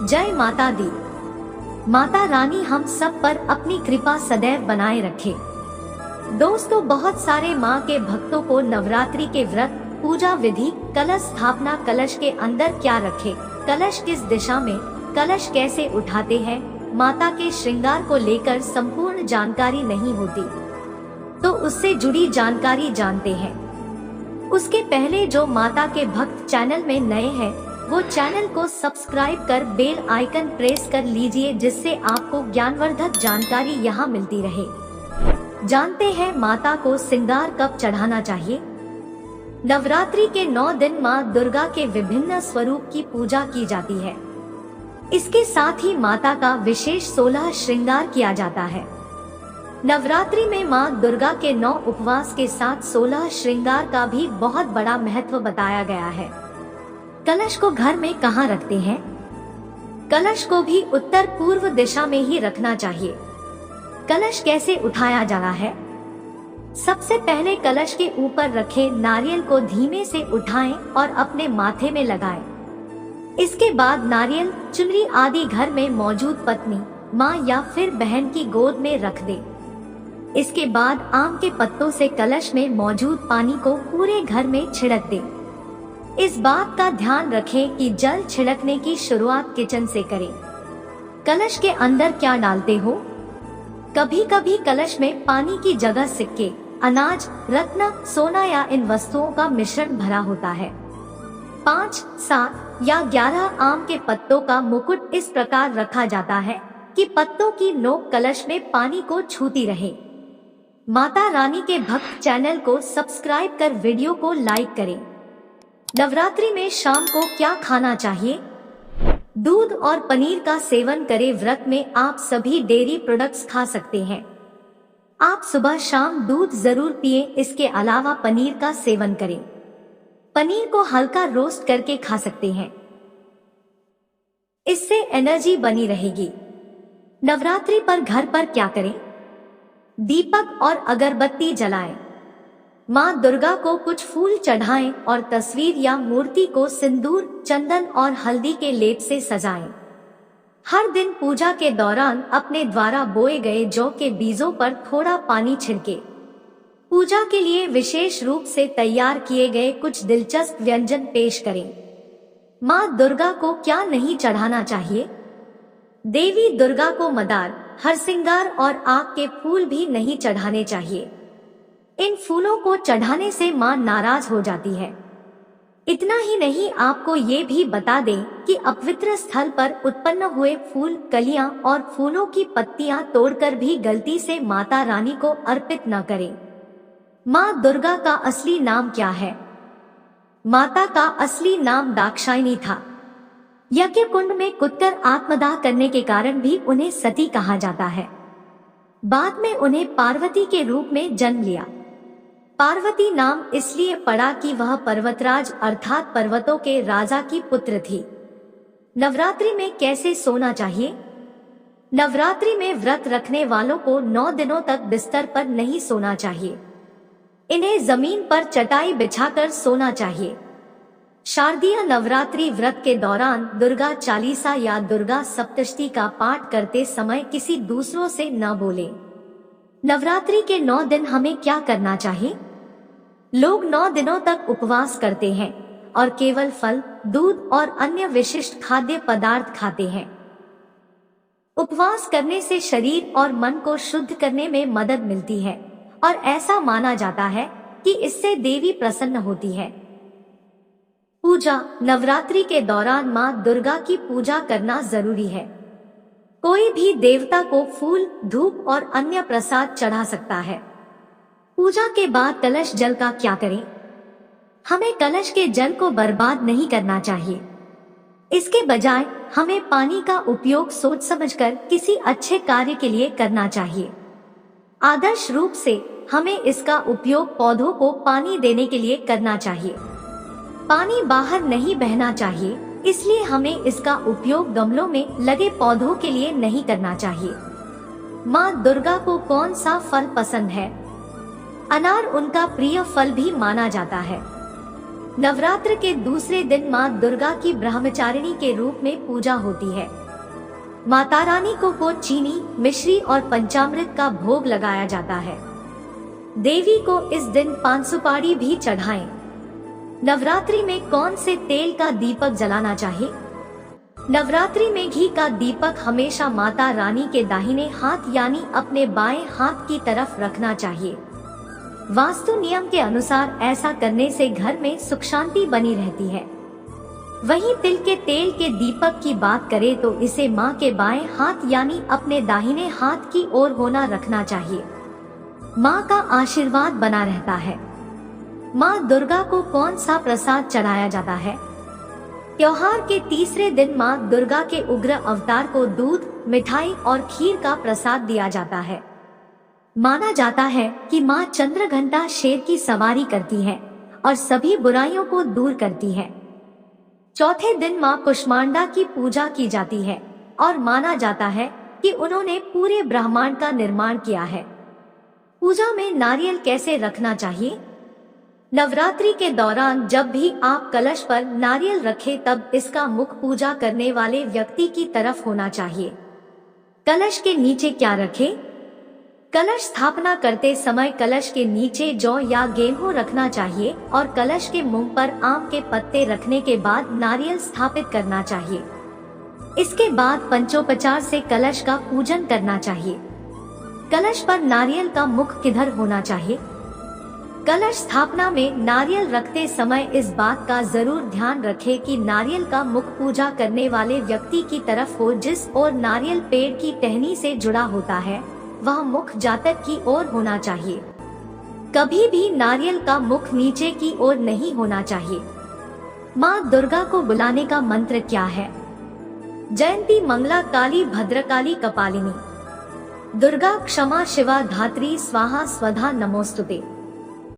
जय माता दी। माता रानी हम सब पर अपनी कृपा सदैव बनाए रखे। दोस्तों, बहुत सारे माँ के भक्तों को नवरात्रि के व्रत, पूजा विधि, कलश स्थापना, कलश के अंदर क्या रखे, कलश किस दिशा में, कलश कैसे उठाते हैं, माता के श्रृंगार को लेकर संपूर्ण जानकारी नहीं होती। तो उससे जुड़ी जानकारी जानते हैं। उसके पहले जो माता के भक्त चैनल में नए हैं, वो चैनल को सब्सक्राइब कर बेल आइकन प्रेस कर लीजिए, जिससे आपको ज्ञानवर्धक जानकारी यहाँ मिलती रहे। जानते हैं माता को श्रृंगार कब चढ़ाना चाहिए। नवरात्रि के 9 दिन माँ दुर्गा के विभिन्न स्वरूप की पूजा की जाती है। इसके साथ ही माता का विशेष 16 श्रृंगार किया जाता है। नवरात्रि में माँ दुर्गा के 9 उपवास के साथ 16 श्रृंगार का भी बहुत बड़ा महत्व बताया गया है। कलश को घर में कहाँ रखते हैं? कलश को भी उत्तर पूर्व दिशा में ही रखना चाहिए। कलश कैसे उठाया जाना है? सबसे पहले कलश के ऊपर रखे नारियल को धीमे से उठाएं और अपने माथे में लगाएं। इसके बाद नारियल, चुनरी आदि घर में मौजूद पत्नी, माँ या फिर बहन की गोद में रख दें। इसके बाद आम के पत्तों से कलश में मौजूद पानी को पूरे घर में छिड़क दें। इस बात का ध्यान रखें कि जल छिड़कने की शुरुआत किचन से करें। कलश के अंदर क्या डालते हो? कभी कभी कलश में पानी की जगह सिक्के, अनाज, रत्न, सोना या इन वस्तुओं का मिश्रण भरा होता है। 5, 7 या 11 आम के पत्तों का मुकुट इस प्रकार रखा जाता है कि पत्तों की नोक कलश में पानी को छूती रहे। माता रानी के भक्त चैनल को सब्सक्राइब कर वीडियो को लाइक करें। नवरात्रि में शाम को क्या खाना चाहिए? दूध और पनीर का सेवन करें। व्रत में आप सभी डेयरी प्रोडक्ट्स खा सकते हैं। आप सुबह शाम दूध जरूर पिएं। इसके अलावा पनीर का सेवन करें। पनीर को हल्का रोस्ट करके खा सकते हैं। इससे एनर्जी बनी रहेगी। नवरात्रि पर घर पर क्या करें? दीपक और अगरबत्ती जलाएं। माँ दुर्गा को कुछ फूल चढ़ाएं और तस्वीर या मूर्ति को सिंदूर, चंदन और हल्दी के लेप से सजाएं। हर दिन पूजा के दौरान अपने द्वारा बोए गए जौ के बीजों पर थोड़ा पानी छिड़के। पूजा के लिए विशेष रूप से तैयार किए गए कुछ दिलचस्प व्यंजन पेश करें। माँ दुर्गा को क्या नहीं चढ़ाना चाहिए? देवी दुर्गा को मदार, हरसिंगार और आक के फूल भी नहीं चढ़ाने चाहिए। इन फूलों को चढ़ाने से मां नाराज हो जाती है। इतना ही नहीं, आपको ये भी बता दें कि अपवित्र स्थल पर उत्पन्न हुए फूल, कलियां और फूलों की पत्तियां तोड़कर भी गलती से माता रानी को अर्पित न करें। मां दुर्गा का असली नाम क्या है? माता का असली नाम दाक्षायणी था। यज्ञ कुंड में कूदकर आत्मदाह करने के कारण भी उन्हें सती कहा जाता है। बाद में उन्हें पार्वती के रूप में जन्म लिया। पार्वती नाम इसलिए पड़ा कि वह पर्वतराज अर्थात पर्वतों के राजा की पुत्र थी। नवरात्रि में कैसे सोना चाहिए? नवरात्रि में व्रत रखने वालों को 9 दिनों तक बिस्तर पर नहीं सोना चाहिए। इन्हें जमीन पर चटाई बिछाकर सोना चाहिए। शारदीय नवरात्रि व्रत के दौरान दुर्गा चालीसा या दुर्गा सप्तशती का पाठ करते समय किसी दूसरों से न बोले। नवरात्रि के 9 दिन हमें क्या करना चाहिए? लोग 9 दिनों तक उपवास करते हैं और केवल फल, दूध और अन्य विशिष्ट खाद्य पदार्थ खाते हैं। उपवास करने से शरीर और मन को शुद्ध करने में मदद मिलती है और ऐसा माना जाता है कि इससे देवी प्रसन्न होती है। पूजा। नवरात्रि के दौरान माँ दुर्गा की पूजा करना जरूरी है। कोई भी देवता को फूल, धूप और अन्य प्रसाद चढ़ा सकता है। पूजा के बाद कलश जल का क्या करें? हमें कलश के जल को बर्बाद नहीं करना चाहिए। इसके बजाय हमें पानी का उपयोग सोच समझकर किसी अच्छे कार्य के लिए करना चाहिए। आदर्श रूप से हमें इसका उपयोग पौधों को पानी देने के लिए करना चाहिए। पानी बाहर नहीं बहना चाहिए, इसलिए हमें इसका उपयोग गमलों में लगे पौधों के लिए नहीं करना चाहिए। माँ दुर्गा को कौन सा फल पसंद है? अनार उनका प्रिय फल भी माना जाता है। नवरात्र के दूसरे दिन माँ दुर्गा की ब्रह्मचारिणी के रूप में पूजा होती है। माता रानी को चीनी, मिश्री और पंचामृत का भोग लगाया जाता है। देवी को इस दिन पान सुपारी भी चढ़ाएं। नवरात्रि में कौन से तेल का दीपक जलाना चाहिए? नवरात्रि में घी का दीपक हमेशा माता रानी के दाहिने हाथ यानी अपने बाएं हाथ की तरफ रखना चाहिए। वास्तु नियम के अनुसार ऐसा करने से घर में सुख शांति बनी रहती है। वहीं तिल के तेल के दीपक की बात करें तो इसे मां के बाएं हाथ यानी अपने दाहिने हाथ की ओर होना रखना चाहिए। मां का आशीर्वाद बना रहता है। मां दुर्गा को कौन सा प्रसाद चढ़ाया जाता है? त्योहार के तीसरे दिन मां दुर्गा के उग्र अवतार को दूध, मिठाई और खीर का प्रसाद दिया जाता है। माना जाता है कि मां चंद्रघंटा शेर की सवारी करती है और सभी बुराइयों को दूर करती है। चौथे दिन मां कुष्मांडा की पूजा की जाती है और माना जाता है कि उन्होंने पूरे ब्रह्मांड का निर्माण किया है। पूजा में नारियल कैसे रखना चाहिए? नवरात्रि के दौरान जब भी आप कलश पर नारियल रखें तब इसका मुख पूजा करने वाले व्यक्ति की तरफ होना चाहिए। कलश के नीचे क्या रखें? कलश स्थापना करते समय कलश के नीचे जौ या गेहूं रखना चाहिए और कलश के मुंह पर आम के पत्ते रखने के बाद नारियल स्थापित करना चाहिए। इसके बाद पंचोपचार से कलश का पूजन करना चाहिए। कलश पर नारियल का मुख किधर होना चाहिए? कलश स्थापना में नारियल रखते समय इस बात का जरूर ध्यान रखें कि नारियल का मुख पूजा करने वाले व्यक्ति की तरफ हो। जिस ओर नारियल पेड़ की टहनी से जुड़ा होता है वह मुख जातक की ओर होना चाहिए। कभी भी नारियल का मुख नीचे की ओर नहीं होना चाहिए। माँ दुर्गा को बुलाने का मंत्र क्या है? जयंती मंगला काली भद्रकाली कपालिनी। दुर्गा क्षमा शिवा धात्री स्वाहा स्वधा नमोस्तुते।